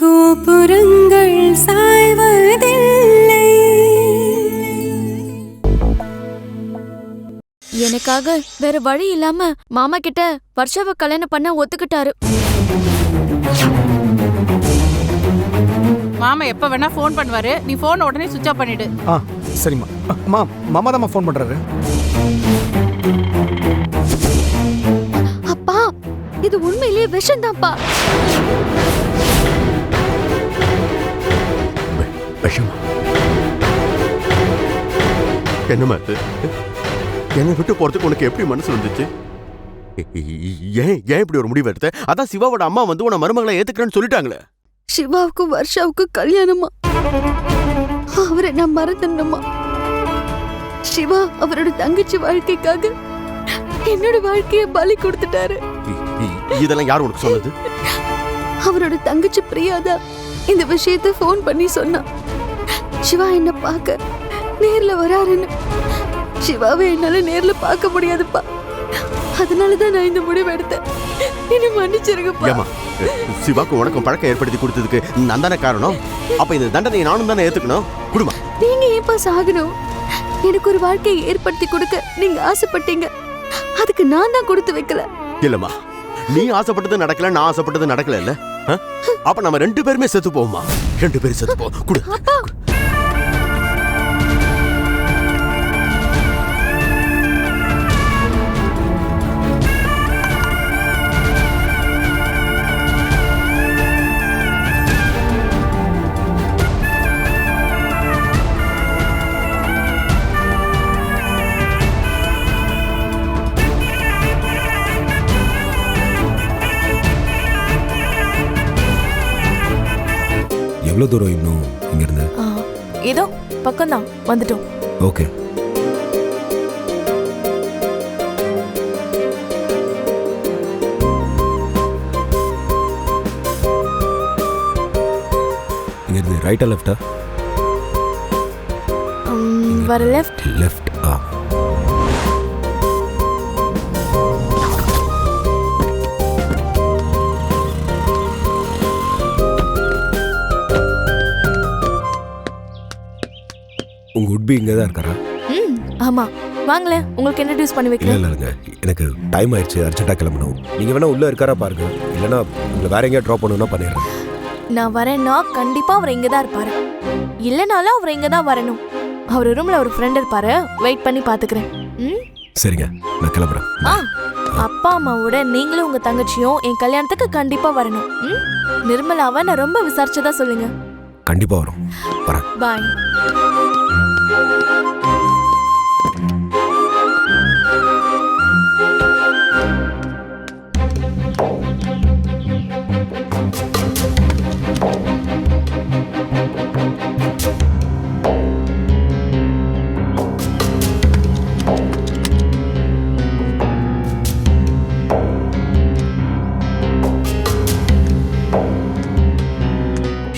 கோபுரங்கள் சாய்வதில்லை. எனக்காக வேற வழி இல்லாம மாமா கிட்ட வர்ஷாவை கல்யாணம் பண்ண ஒத்துக்கிட்டாரு. மாமா எப்ப வேணா ஃபோன் பண்ணுவாரு, நீ ஃபோன் உடனே சுவிட்ச் ஆஃப் பண்ணிடு. சரிம்மா. மாமா தான் ஃபோன் பண்றாரு. அப்பா, இது உண்மையிலேயே விஷம்தான்ப்பா. விஷமா? என்னம்மா இது? என்னை விட்டு போறதுக்கு உனக்கு எப்படி மனசு வந்துச்சு? ஏன் இப்படி ஒரு முடிவு எடுத்த? அதான் சிவாவோட அம்மா வந்து உன மருமகளை ஏத்துக்கிறேன்னு சொல்லிட்டாங்களே. சிவாவுக்கும் வர்ஷாவுக்கும் கல்யாணமா? அவரை நான் மறந்துடணுமா? சிவா அவரோட தங்கச்சி வாழ்க்கைக்காக என்னோட வாழ்க்கைய பலி கொடுத்துட்டாரு. இதெல்லாம் யார் உனக்கு சொன்னது? அவரோட தங்கச்சி பிரியாதா இந்த விஷயத்தை ஃபோன் பண்ணி சொன்னா. சிவா என்ன பார்க்க நேர்ல வராருன்னு. சிவாவை என்னால நேர்ல பார்க்க முடியாதுப்பா. அதனாலதான் நான் இந்த முடிவு எடுத்தேன். என்ன மன்னிச்சிருங்கப்பா. சிவாக்கு உனக்கும் பழக்கம் ஏற்படுத்தி கொடுத்ததுக்கு நான் தானே காரணம். அப்ப இந்த தண்டனை நானும் தானே ஏத்துக்கணும். குடுமா. நீங்க ஏன்பா சாகணும்? எனக்கு ஒரு வாழ்க்கையை ஏற்படுத்தி கொடுக்க நீங்க ஆசைப்பட்டீங்க. அதுக்கு நான் தான் கொடுத்து வைக்கல. இல்லம்மா, நீ ஆசைப்பட்டது நடக்கல, நான் ஆசைப்பட்டது நடக்கல இல்ல. அப்ப நம்ம 2 பேருமே செத்து போவோமா? 2 பேரும் செத்து போ. குடு. எவ்வளோ தூரம் இன்னும் இங்கிருந்து? ஏதோ பக்கம்தான், வந்துட்டோம். ஓகே. இங்கிருந்து ரைட்டா லெஃப்டா? வர லெஃப்ட். லெஃப்ட். உங்க உட்பி இங்கே தான் இருக்காரா? ஆமா, வாங்களேன், உங்களுக்கு இன்ட்ரடியூஸ் பண்ணி வைக்கிறேன். இல்லைங்க, எனக்கு டைம் ஆயிடுச்சு, அர்ஜென்ட்டாக கிளம்பணும். நீங்கள் வேணா உள்ளே இருக்காரா பாருங்க, இல்லைன்னா உங்களை வேற எங்கேயா ட்ராப் பண்ணணும்னா பண்ணிடுறேன். நான் வரேன்னா கண்டிப்பாக அவர் இங்கே தான் இருப்பாரு. இல்லைனாலும் அவர் இங்கே தான் வரணும். அவர் ரூமில் ஒரு ஃப்ரெண்ட் இருப்பாரு, வெயிட் பண்ணி பார்த்துக்கிறேன். சரிங்க, நான் கிளம்புறேன். அப்பா அம்மாவோட நீங்களும் உங்கள் தங்கச்சியும் என் கல்யாணத்துக்கு கண்டிப்பாக வரணும். நிர்மலாவை நான் ரொம்ப விசாரிச்சதா சொல்லுங்க. கண்டிப்பாக வரும். வரேன். பாய்.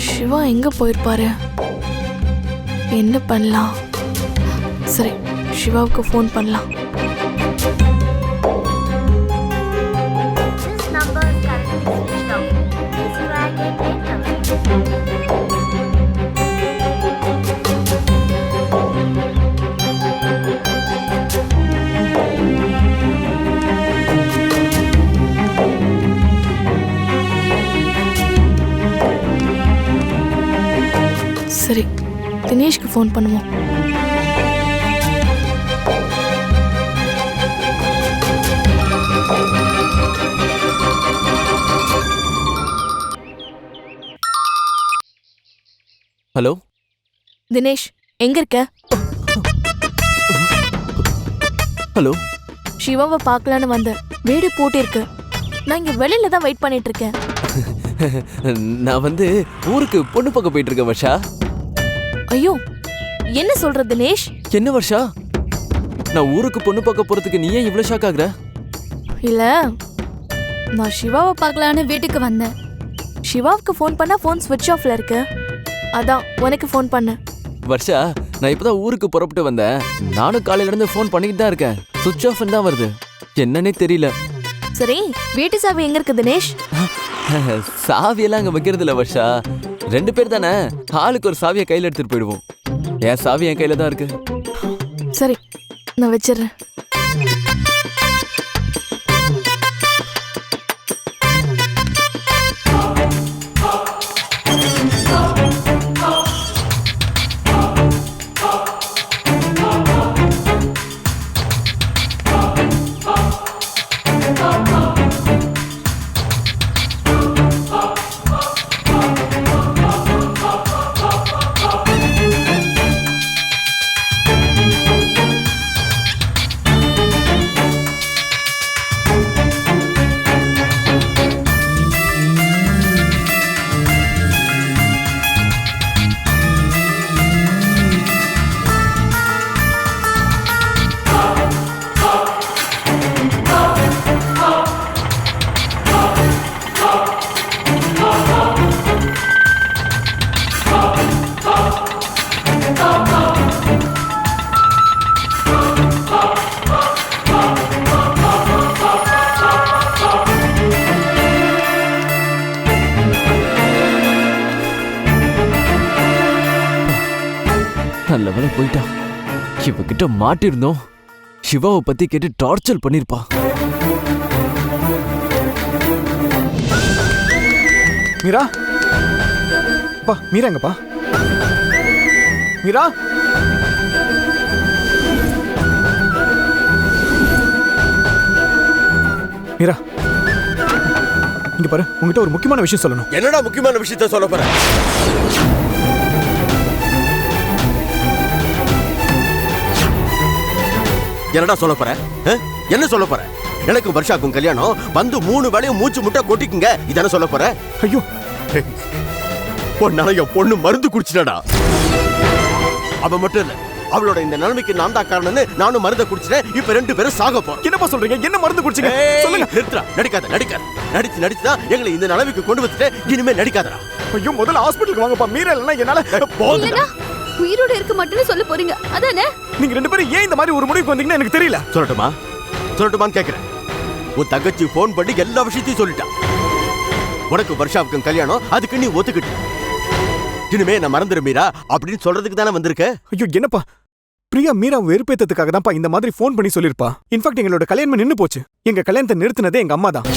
சிவா எங்க போயிருப்பாரு? என்ன பண்ணலாம்? சரி, சிவாவுக்கு ஃபோன் பண்ணலாம். சரி, தினேஷ்க்கு ஃபோன் பண்ணுவோம். ஹலோ தினேஷ், எங்க இருக்க? ஹலோ. சிவாவை பார்க்கலான்னு வந்தேன். வீடு பூட்டிருக்கு. நான் இங்க வெளியில தான் வெயிட் பண்ணிட்டு இருக்கேன். நான் வந்து ஊருக்கு பொண்ணு பார்க்க போயிட்டு இருக்கேன் வர்ஷா. ஐயோ, என்ன சொல்ற தினேஷ்? என்ன வர்ஷா, நான் ஊருக்கு பொண்ணு பார்க்க போறதுக்கு நீ ஏன் இவ்வளவு ஷாக் ஆகுற? இல்ல, நான் சிவாவை பார்க்கலான்னு வீட்டுக்கு வந்தேன். சிவாவுக்கு ஃபோன் பண்ணா ஃபோன் ஸ்விட்ச் ஆஃப்ல இருக்கு. அதான் உனக்கு ஃபோன் பண்ணேன். வர்ஷா, நான் இப்பதான் ஊருக்கு புறப்பட்டு வந்தேன். நானும் காலையில இருந்து ஃபோன் பண்ணிட்டு தான் இருக்கேன். சுவிட்ச் ஆஃப் தான் வருது. என்னன்னே தெரியல. சரி, வீட்டு சாவி எங்க இருக்கு தினேஷ்? சாவியெல்லாம் அங்க வைக்கிறது இல்ல வர்ஷா. 2 பேர் தானே, ஆளுக்கு ஒரு சாவியை கையில எடுத்துட்டு போயிடுவோம். என் சாவி என் கையில தான் இருக்கு. சரி, நான் வச்சிடுறேன். நல்ல வேளை போயிட்டான். இவகிட்ட மாட்டிருந்தோம், சிவாவை பத்தி கேட்டு டார்ச்சர் பண்ணிருப்பா. மீரா பா, மீரா எங்கப்பா? மீரா, மீரா இங்க பாரு, உங்ககிட்ட ஒரு முக்கியமான விஷயம் சொல்லணும். என்னடா முக்கியமான விஷயத்த சொல்ல போற? என்னடா சொல்ல போற? என்ன சொல்ல போற? எனக்கு வருஷாக்கும் கல்யாணம் வந்து 3 வேளையும் மூச்சு முட்டை கொட்டிக்குங்க, இதான சொல்ல போற? ஐயோ, பொண்ணால என் பொண்ணு மருந்து குடிச்சிட்டடா. அவ மட்டும் இல்ல, அவளோட இந்த நிலைமைக்கு நான் தான் காரணம்னு நானும் மருந்தை குடிச்சிட்டேன். இப்ப 2 பேரும் சாக போறோம். என்னப்பா சொல்றீங்க? என்ன மருந்து குடிச்சீங்க? சொல்லுங்க. நிறுத்துடா, நடிக்காத. நடிச்சுதான் எங்களை இந்த நிலைமைக்கு கொண்டு வந்துட்டு இனிமே நடிக்காதடா. ஐயோ, முதல்ல ஹாஸ்பிடலுக்கு வாங்கப்பா. மீரா இல்லைன்னா என்னால போதுடா. உயிரோட இருக்க மாட்டேன்னு சொல்ல போறீங்க அதானே? நீங்க 2 பேரும் ஏன் இந்த மாதிரி ஒரு முடிவுக்கு வந்தீங்கன்னு எனக்கு தெரியல. சொல்லட்டுமான்னு கேக்குறேன். உன் தங்கச்சி போன் பண்ணி எல்லா விஷயத்தையும் சொல்லிட்டா. உனக்கு வருஷாவுக்கும் கல்யாணம், அதுக்கு நீ ஒத்துக்கிட்டு இனிமே நான் மறந்துடு மீரா அப்படின்னு சொல்றதுக்கு தானே வந்திருக்க. ஐயோ, என்னப்பா, பிரியா மீரா வெறுப்பேத்ததுக்காக தான்ப்பா இந்த மாதிரி போன் பண்ணி சொல்லிருப்பா. இன்ஃபேக்ட் எங்களோட கல்யாணம் நின்னு போச்சு. எங்க கல்யாணத்தை நிறுத்தினதே எங்க அம்மா தான்.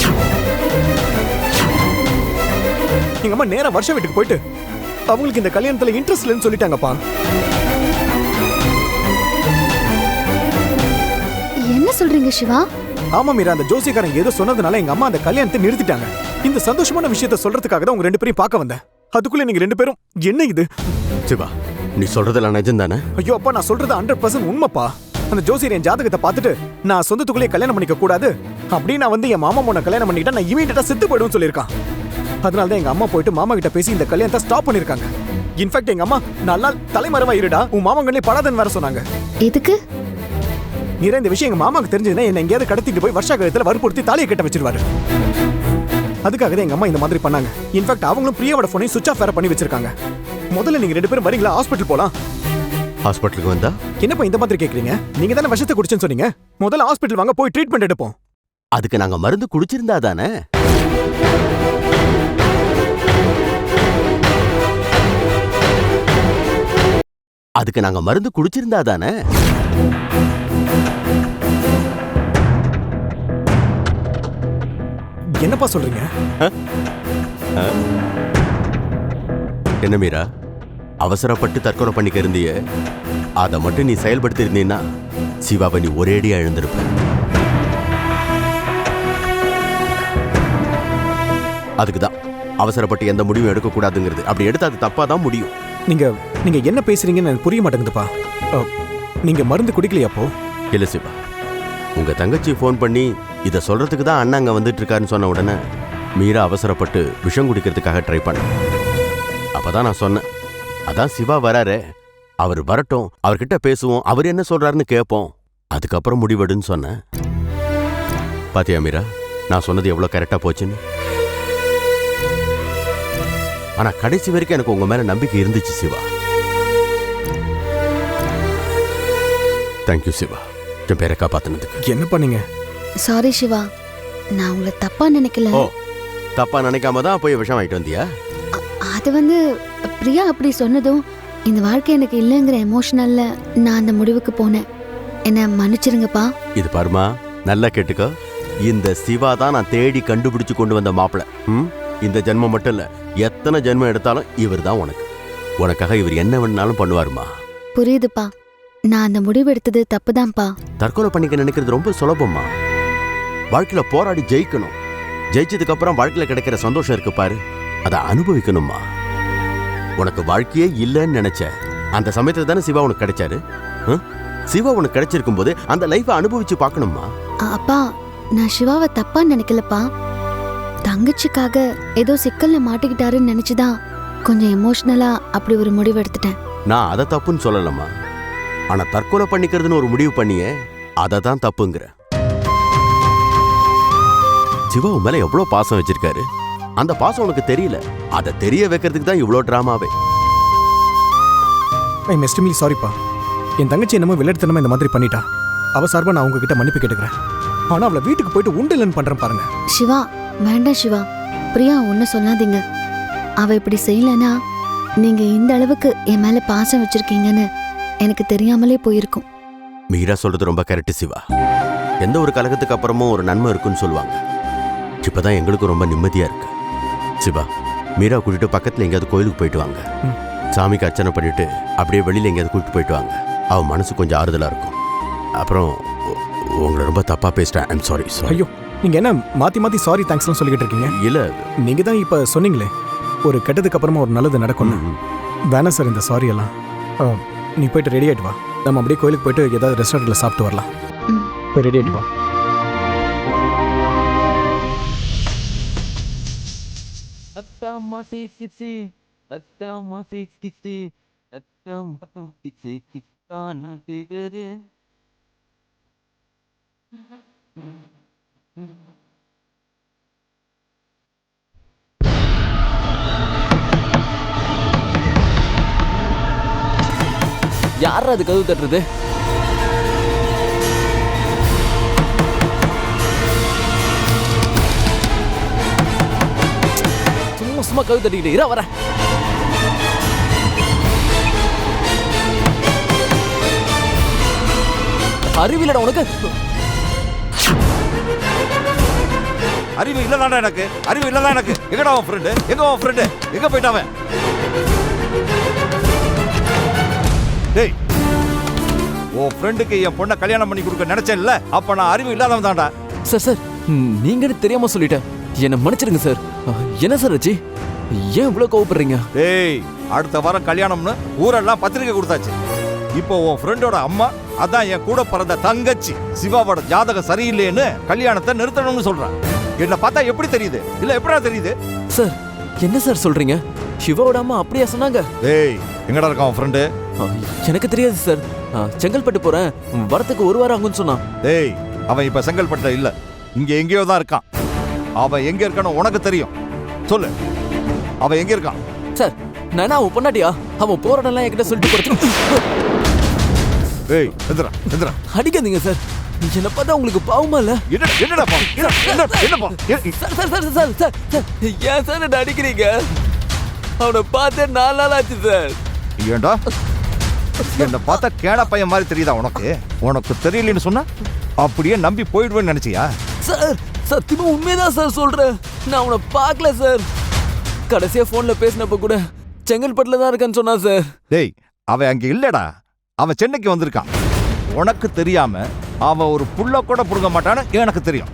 எங்க அம்மா நேரா வருஷ வீட்டுக்கு போயிட்டு அவங்களுக்கு இந்த கல்யாணத்துல இன்ட்ரெஸ்ட் இல்லைன்னு சொல்லிட்டாங்கப்பா. என்ன சொல்றீங்க சிவா? ஆமா மீரா, அந்த ஜோசியக்காரங்க ஏதோ சொன்னதுனால எங்க அம்மா அந்த கல்யாணத்தை நிறுத்திட்டாங்க. இந்த சந்தோஷமான விஷயத்த சொல்றதுக்காக தான் உங்க 2 பேரையும் பார்க்க வந்தேன். அதுக்குள்ள நீங்க 2 பேரும் என்ன இது? சிவா, நீ சொல்றதெல்லாம் நிஜம் தானே? ஐயோ அப்பா, நான் சொல்றது 100% உண்மைப்பா. அந்த ஜோசியர் என் ஜாதகத்தை பார்த்துட்டு நான் சொந்தத்துக்குள்ளே கல்யாணம் பண்ணிக்க கூடாது அப்படின்னு நான் வந்து என் மாமா பொண்ணை கல்யாணம் பண்ணிக்கிட்டா நான் இமீடியட்டா செத்து போயிடுவேன்னு சொல்லியிருக்கான். அதனால தான் எங்க அம்மா போயிட்டு மாமா கிட்ட பேசி இந்த கல்யாணத்தை ஸ்டாப் பண்ணிருக்காங்க. இன்ஃபேக்ட் எங்க அம்மா நல்லா தலைமறைவா இருடா, உன் மாமங்களே படாதன்னு வேற சொன்னாங்க. எதுக்கு? மீரா, இந்த விஷயம் எங்க மாமாக்கு தெரிஞ்சதுன்னா என்ன எங்கேயாவது கடத்திட்டு போய் வருஷா கழுத்துல வற்புறுத்தி தாலியை கட்ட வச்சிருவாரு. அதுக்காக தான் எங்க அம்மா இந்த மாதிரி பண்ணாங்க. இன்ஃபேக்ட் அவங்களும் பிரியாவோட போனையும் சுவிட்ச் ஆஃப் வேற பண்ணி வச்சிருக்காங்க. முதல்ல நீங்க 2 பேரும் வரீங்களா? ஹாஸ்பிட்டல் போலாம். ஹாஸ்பிட்டலுக்கு வந்தா என்னப்பா இந்த மாதிரி கேக்குறீங்க? நீங்க தானே விஷத்தை குடிச்சேன்னு சொன்னீங்க. முதல்ல ஹாஸ்பிட்டல் வாங்க, போய் ட்ரீட்மெண்ட் எடுப்போம். அதுக்கு நாங்க மருந்து குடிச்சிருந்தா தானே? என்னப்பா சொல்றீங்க? என்ன மீரா, அவசரப்பட்டு தற்கொலை பண்ணிக்க இருந்திய, அதை மட்டும் நீ செயல்படுத்தி இருந்தீன்னா சிவாவை நீ ஒரேடியா எழுந்திருப்ப. அதுக்குதான் அவசரப்பட்டு எந்த முடிவும் எடுக்க கூடாதுங்கிறது. அப்படி எடுத்து அது தப்பா தான் முடியும். நீங்க என்ன பேசுறீங்கன்னு எனக்கு புரிய மாட்டேங்குதுப்பா. நீங்க மருந்து குடிக்கலையாப்போ? இல்ல சிவா, உங்க தங்கச்சி போன் பண்ணி இதை சொல்றதுக்கு தான் அண்ணா அங்க வந்துட்டு இருக்காருன்னு சொன்ன உடனே மீரா அவசரப்பட்டு விஷம் குடிக்கிறதுக்காக ட்ரை பண்ண. அப்பதான் நான் சொன்னேன், அதான் சிவா வராரு, அவர் வரட்டும், அவர்கிட்ட பேசுவோம், அவர் என்ன சொல்றாருன்னு கேட்போம், அதுக்கப்புறம் முடிவெடுன்னு சொன்னேன். பாத்தியா மீரா, நான் சொன்னது எவ்வளவு கரெக்டா போச்சுன்னு. ஆனா கடைசி வரைக்கும் எனக்கு உங்க மேல நம்பிக்கை இருந்துச்சு சிவா. தேங்க்யூ சிவா, என் பேரை காப்பாத்தினதுக்கு. என்ன பண்ணீங்க? சாரி சிவா, நான் உங்களை தப்பா நினைக்கல. ஓ, தப்பா நினைக்காம தான் போய் விஷம் வாங்கிட்டு வந்தியா? அது வந்து பிரியா அப்படி சொன்னதும் இந்த வாழ்க்கை எனக்கு இல்லைங்கிற எமோஷனல்ல நான் அந்த முடிவுக்கு போனேன். என்ன மன்னிச்சிருங்கப்பா. இது பாருமா, நல்லா கேட்டுக்கோ. இந்த சிவா தான் நான் தேடி கண்டுபிடிச்சு கொண்டு வந்த மாப்பிள. இந்த ஜென்மம் மட்டும் இல்ல, எத்தனை ஜென்மம் எடுத்தாலும் இவர் தான் உனக்கு. உனக்காக இவர் என்ன வேணாலும் பண்ணுவாருமா. புரியுதுப்பா. நான் அந்த முடிவு எடுத்தது தப்புதான்ப்பா. தற்கொலை பண்ணிக்க நினைக்கிறது ரொம்ப சுலபமா. வாழ்க்கையில போராடி ஜெயிக்கணும். ஜெயிச்சதுக்கு அப்புறம் வாழ்க்கையில கிடைக்கிற சந்தோஷம் இருக்கு பாரு, அதை அனுபவிக்கணுமா. உனக்கு வாழ்க்கையே இல்லைன்னு நினைச்ச அந்த சமயத்துல தானே சிவா உனக்கு கிடைச்சாரு. சிவா உனக்கு கிடைச்சிருக்கும் போது அந்த லைஃபை அனுபவிச்சு பார்க்கணுமா. அப்பா, நான் சிவாவை தப்பா நினைக்கலப்பா. தங்கச்சிக்காக ஏதோ சிக்கல்ல மாட்டிக்கிட்டாருன்னு நினைச்சுதான் கொஞ்சம் எமோஷனலா அப்படி ஒரு முடிவு எடுத்துட்டேன். நான் அதை தப்புன்னு சொல்லலம்மா. ஆனா தற்கொலை பண்ணிக்கிறதுன்னு ஒரு முடிவு பண்ணியே, அதை தான் தப்புங்கிற. சிவா உன் மேல எவ்வளவு பாசம் வச்சிருக்காரு. அந்த பாசம் உனக்கு தெரியல. அதை தெரிய வைக்கிறதுக்கு தான் இவ்வளோ டிராமாவே. ஐம் எக்ஸ்ட்ரீம்லி சாரிப்பா. என் தங்கச்சி என்னமோ விளையாட்டுத்தனமா இந்த மாதிரி பண்ணிட்டா. அவ சார்பா நான் உங்ககிட்ட மன்னிப்பு கேட்டுக்கிறேன். ஆனா அவளை வீட்டுக்கு போயிட்டு உண்டு இல்லைன்னு பண்றேன் பாருங்க. சிவா, வேண்டாம் சிவா. பிரியா ஒன்னும் சொல்லாதீங்க. அவ இப்படி செய்யலனா நீங்க இந்த அளவுக்கு என் மேல பாசம் வச்சிருக்கீங்கன்னு எனக்கு தெரியாமலே போயிருக்கும். மீரா சொல்றது ரொம்ப கரெக்ட் சிவா. எந்த ஒரு கலகத்துக்கு அப்புறமும் ஒரு நன்மை இருக்குன்னு சொல்லுவாங்க. இப்பதான் எங்களுக்கு ரொம்ப நிம்மதியா இருக்கு. சிவா, மீரா கூட்டிட்டு பக்கத்துல எங்கேயாவது கோயிலுக்கு போயிட்டு வாங்க. சாமிக்கு அர்ச்சனை பண்ணிட்டு அப்படியே வெளியில எங்கேயாவது கூட்டிட்டு போயிட்டு வாங்க. அவன் மனசு கொஞ்சம் ஆறுதலா இருக்கும். அப்புறம் உங்களை ரொம்ப தப்பா பேசிட்டேன். I'm sorry. ஐயோ, நீங்க என்ன மாத்தி மாத்தி சாரி தேங்க்ஸ்லாம் சொல்லிக்கிட்டு இருக்கீங்க? இல்ல, நீங்க தான் இப்ப சொன்னீங்களே ஒரு கெட்டதுக்கு அப்புறமா ஒரு நல்லது நடக்கும். வேணாம் சார் இந்த சாரி எல்லாம். நீ போயிட்டு ரெடி ஆயிட்டு வா. நம்ம அப்படியே கோயிலுக்கு போயிட்டு ஏதாவது ரெஸ்டாரண்ட்ல சாப்பிட்டு வரலாம். போய் ரெடி ஆயிட்டு வா. யார் அது கதவு தட்டுறது? சும்மா சும்மா கதவு தட்டிக்கிட்டு இரா வர. அறிவில்லடா உனக்கு. அறிவு இல்லதான்டா எனக்கு. அறிவு இல்லதான் எனக்கு. எங்கடா உன் ஃப்ரெண்டு? எங்க உன் ஃப்ரெண்டு? எங்க போயிட்டாவன்? டேய், உன் ஃப்ரெண்டுக்கு என் பொண்ணை கல்யாணம் பண்ணி கொடுக்க நினைச்சேன்ல, அப்ப நான் அறிவு இல்லாதவன் தான்டா. சார் நீங்க தெரியாம சொல்லிட்டேன். என்ன மன்னிச்சிருங்க சார். என்ன சார் ஆச்சு? ஏன் இவ்வளவு கோவப்படுறீங்க? டேய், அடுத்த வாரம் கல்யாணம்னு ஊரெல்லாம் பத்திரிக்கை கொடுத்தாச்சு. இப்போ உன் ஃப்ரெண்டோட அம்மா, அதான் என் கூட பிறந்த தங்கச்சி சிவாவோட ஜாதகம் சரியில்லைன்னு கல்யாணத்தை நிறுத்தணும்னு சொல்றான். என்ன பார்த்தா எப்படி தெரியுது? இல்ல எப்படா தெரியுது? சார் என்ன சார் சொல்றீங்க? சிவாவோட அம்மா அப்படியா சொன்னாங்க? டேய், எங்கடா இருக்கான் உன் ஃப்ரெண்டு? எனக்கு தெரியாது சார். செங்கல்பட்டு போறேன், வரத்துக்கு ஒரு வாரம் ஆகும்னு சொன்னான். டேய், அவன் இப்ப செங்கல்பட்டுல இல்ல, இங்க எங்கேயோ தான் இருக்கான். அவன் எங்க இருக்கான்னு உனக்கு தெரியும். சொல்லு, அவன் எங்க இருக்கான்? சார் நானா அவன் பொண்டாட்டியா? அவன் போற இடம்லாம் என்கிட்ட சொல்லிட்டு போறது. ஏய், எந்திரா எந்திரா. அடிக்காதீங்க சார். என்ன பார்த்தா உங்களுக்கு பாவமா இல்ல? என்னடா பாவம்? என்னப்பா? Sir sir sir sir sir ஏன் சார் என்ன அடிக்கிறீங்க? அவனை பார்த்தே 4 நாள் ஆச்சு சார். ஏண்டா என்ன பார்த்தா கேடா பையன் மாதிரி தெரியுதா உனக்கு? உனக்கு தெரியலன்னு சொன்னா அப்படியே நம்பி போயிடுவேன்னு நினைச்சியா? சார் சத்தியமா உண்மைதான் சார் சொல்றேன். நான் அவனை பார்க்கல சார். கடைசியா போன்ல பேசினப்ப கூட செங்கல்பட்டுல தான் இருக்கான்னு சொன்னா சார். டேய், அவன் அங்க இல்லடா. அவன் சென்னைக்கு வந்திருக்கான். உனக்கு தெரியாம அவன் ஒரு புள்ள கூட புடுங்க மாட்டான்னு எனக்கு தெரியும்.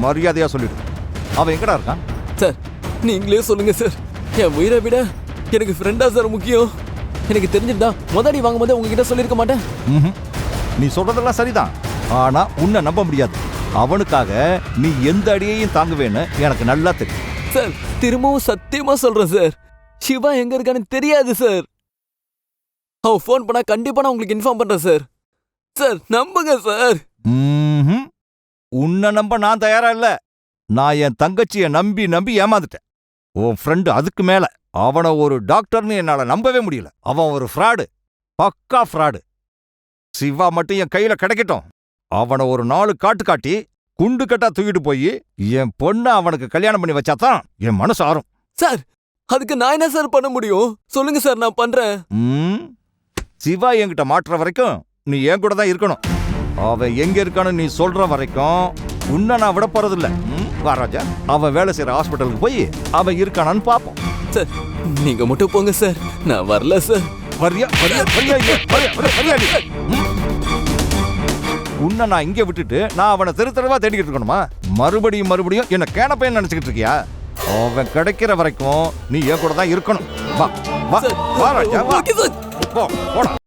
மரியாதையா சொல்லிடு. அவன் எங்கடா இருக்கான்? சார் நீங்களே சொல்லுங்க சார். என் உயிரை விட எனக்கு ஃப்ரெண்டா சார் முக்கியம். எனக்கு தெரிஞ்சிருந்தா முதடி வாங்கும் போது உங்ககிட்ட சொல்லியிருக்க மாட்டேன். நீ சொல்றதெல்லாம் சரிதான், ஆனா உன்னை நம்ப முடியாது. அவனுக்காக நீ எந்த அடியையும் தாங்குவேன்னு எனக்கு நல்லா தெரியும். சார் திரும்பவும் சத்தியமா சொல்றேன் சார், சிவா எங்க இருக்கான்னு தெரியாது சார். அவன் ஃபோன் பண்ணா கண்டிப்பா நான் உங்களுக்கு இன்ஃபார்ம் பண்றேன் சார். சார் நம்புங்க சார். உன்னை நம்ப நான் தயாரா இல்ல. நான் என் தங்கச்சியை நம்பி நம்பி ஏமாந்துட்டேன். உன் ஃப்ரெண்டு அதுக்கு மேல. அவனை ஒரு டாக்டர்னு என்னால நம்பவே முடியல. அவன் ஒரு ஃப்ராடு, பக்கா ஃப்ராடு. சிவா மட்டும் என் கையில கிடைக்கட்டும். அவனை ஒரு 4 காட்டு காட்டி குண்டு கட்டா தூக்கிட்டு போய் என் பொண்ணை அவனுக்கு கல்யாணம் பண்ணி வச்சாதான் என் மனசு ஆறும். சார் அதுக்கு நான் என்ன சார் பண்ண முடியும்? சொல்லுங்க சார், நான் பண்றேன். சிவா என்கிட்ட மாட்டுற வரைக்கும் நீ என் கூட தான் இருக்கணும். அவன் எங்க இருக்கான்னு நீ சொல்ற வரைக்கும் உன்னை நான் விட போறதில்ல. வா ராஜா, அவன் வேலை செய்யற ஹாஸ்பிட்டலுக்கு போய் அவன் இருக்கானான்னு பாப்போம். சார் நீங்க மட்டும் போங்க சார், நான் வரல சார். வரியா வரியா வரியா இல்லையா? வரியா இல்லையா? உன்னை நான் இங்க விட்டுட்டு நான் அவனை தெருத்தரவா தேடிக்கிட்டு இருக்கணுமா? மறுபடியும் என்ன கேனப்பையன் நினைச்சுக்கிட்டு இருக்கியா? அவன் கிடைக்கிற வரைக்கும் நீ என் கூட தான் இருக்கணும். வா வா வா ராஜா, வா. Okay sir. போ போடா.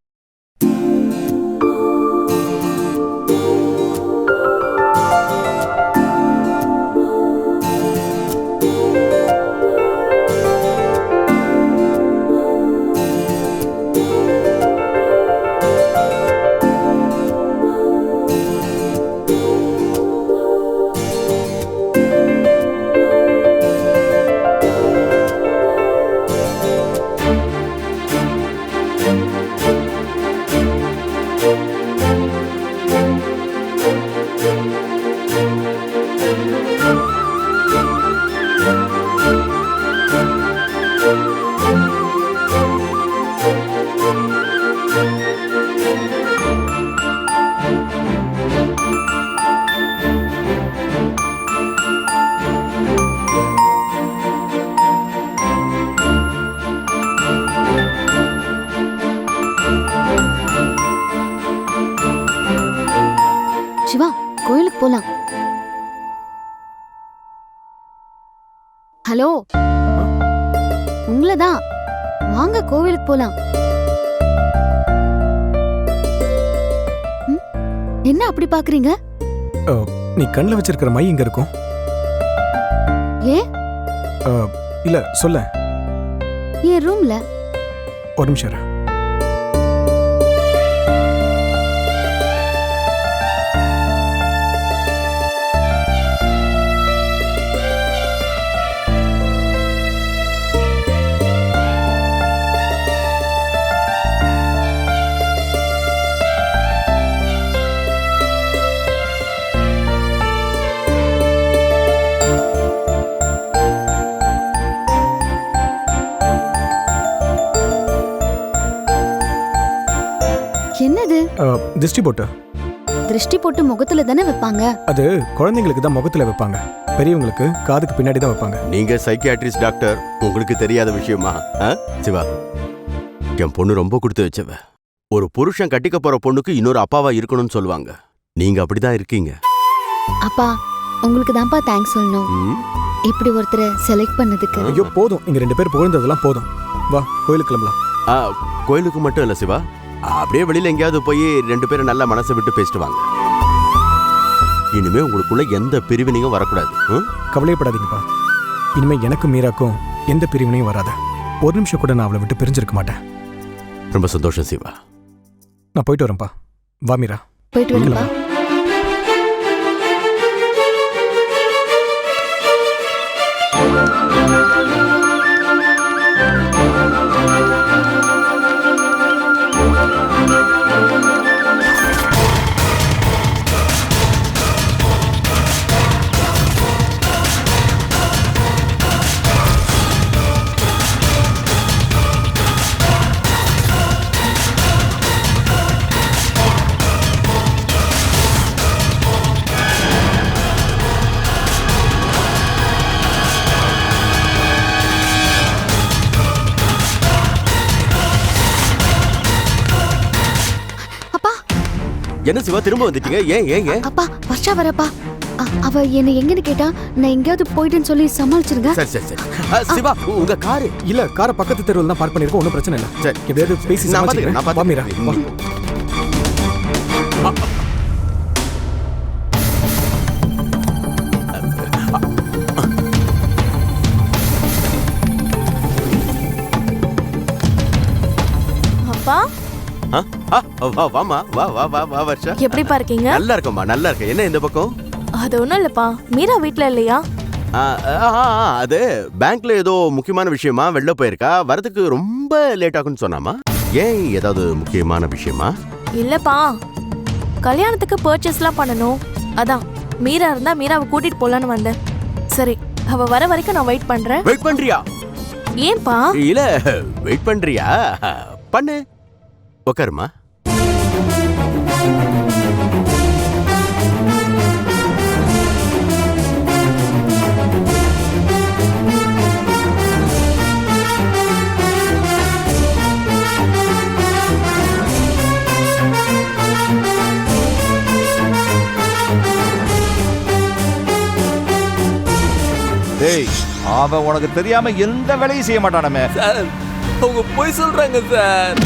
சிவா, கோயிலுக்கு போலாம். ஹலோ, உங்களதான். வாங்க கோவிலுக்கு போலாம். என்ன அப்படி பாக்குறீங்க? நீ கண்ணில் வச்சிருக்கிற மை இங்க இருக்கும். ஏன்? இல்ல சொல்ல. என் ரூம்ல. ஒரு நிமிஷம் இரு. என்னது? திருஷ்டி போட்டு. திருஷ்டி போட்டு முகத்துல தானே வைப்பாங்க. அது குழந்தைங்களுக்கு தான் முகத்துல வைப்பாங்க, பெரியவங்களுக்கு காதுக்கு பின்னாடி தான் வைப்பாங்க. நீங்க சைக்கியாட்ரிஸ்ட் டாக்டர், உங்களுக்கு தெரியாத விஷயமா? சிவா, என் பொண்ணு ரொம்ப கொடுத்து வச்சவ. ஒரு புருஷன் கட்டிக்க போற பொண்ணுக்கு இன்னொரு அப்பாவா இருக்கணும்னு சொல்லுவாங்க. நீங்க அப்படிதான் இருக்கீங்க. அப்பா, உங்களுக்கு தான்ப்பா தேங்க்ஸ் சொல்லணும். இப்படி ஒருத்தரை செலக்ட் பண்ணதுக்கு. ஐயோ போதும், இங்க 2 பேர் புகழ்ந்ததெல்லாம் போதும். வா கோயிலுக்கு கிளம்பலாம். கோயிலுக்கு மட்டும் இல்ல சிவா, அப்படியே வெளியில எங்கேயாவது போய் 2 பேரும் நல்ல மனசை விட்டு பேசிட்டு வாங்க. இனிமே உங்களுக்குள்ள எந்த பிரிவினையும் வரக்கூடாது. கவலைப்படாதீங்கப்பா, இனிமே எனக்கும் மீராக்கும் எந்த பிரிவினையும் வராத. ஒரு நிமிஷம் கூட நான் அவளை விட்டு பிரிஞ்சிருக்க மாட்டேன். ரொம்ப சந்தோஷம் சிவா. நான் போயிட்டு வரேன்ப்பா. வா மீரா. போயிட்டு வரேன்ப்பா. என்ன சிவா திரும்ப வந்துட்டீங்க? ஏன் ஏன் ஏன்? அப்பா வர்ஷா வரப்பா. அவ என்ன எங்கன்னு கேட்டா நான் எங்கேயாவது போயிட்டேன்னு சொல்லி சமாளிச்சிருங்க. சரி சரி சரி. சிவா உங்க காரு? இல்ல, காரை பக்கத்து தெருவில் தான் பார்க் பண்ணிருக்கோம். ஒன்றும் பிரச்சனை இல்லை. சரி, எப்படியாவது பேசி நான் பாத்துக்கிறேன். வா மீரா, வா. அப்பா வாமா, வா வா வா வா வர்ஷா. எப்படிப்பா இருக்கீங்க? நல்லா இருக்கம்மா, நல்லா இருக்கேன். என்ன இந்த பக்கம்? அது ஒண்ணும் இல்லப்பா, மீரா வீட்ல இல்லையா? அது பேங்க்ல ஏதோ முக்கியமான விஷயமா வெளில போயிருக்கா. வரதுக்கு ரொம்ப லேட் ஆகும்னு சொன்னாமா. ஏன், ஏதாவது முக்கியமான விஷயமா? இல்லப்பா, கல்யாணத்துக்கு பர்ச்சேஸ்லாம் பண்ணணும், அதான் மீரா இருந்தா மீராவை கூட்டிட்டு போலான்னு வந்தேன். சரி, அவ வர வரைக்கும் நான் வெயிட் பண்றேன். வெயிட் பண்றியா? ஏன்பா? இல்ல வெயிட் பண்றியா? பண்ணு. உட்காருமா. டேய், அவன் உனக்கு தெரியாம எந்த வேலையும் செய்ய மாட்டானமே. சார், அவங்க போய் சொல்றாங்க சார்.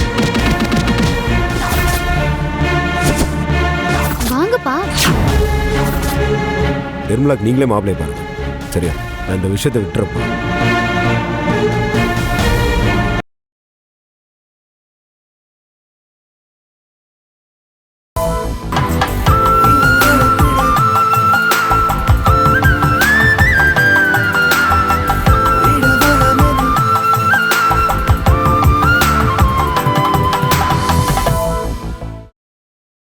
வாங்கப்பா. நிர்மலாக்கு நீங்களே மாப்பிள்ளைய பாருங்க. சரியா, நான் இந்த விஷயத்தை விட்டுறப்போ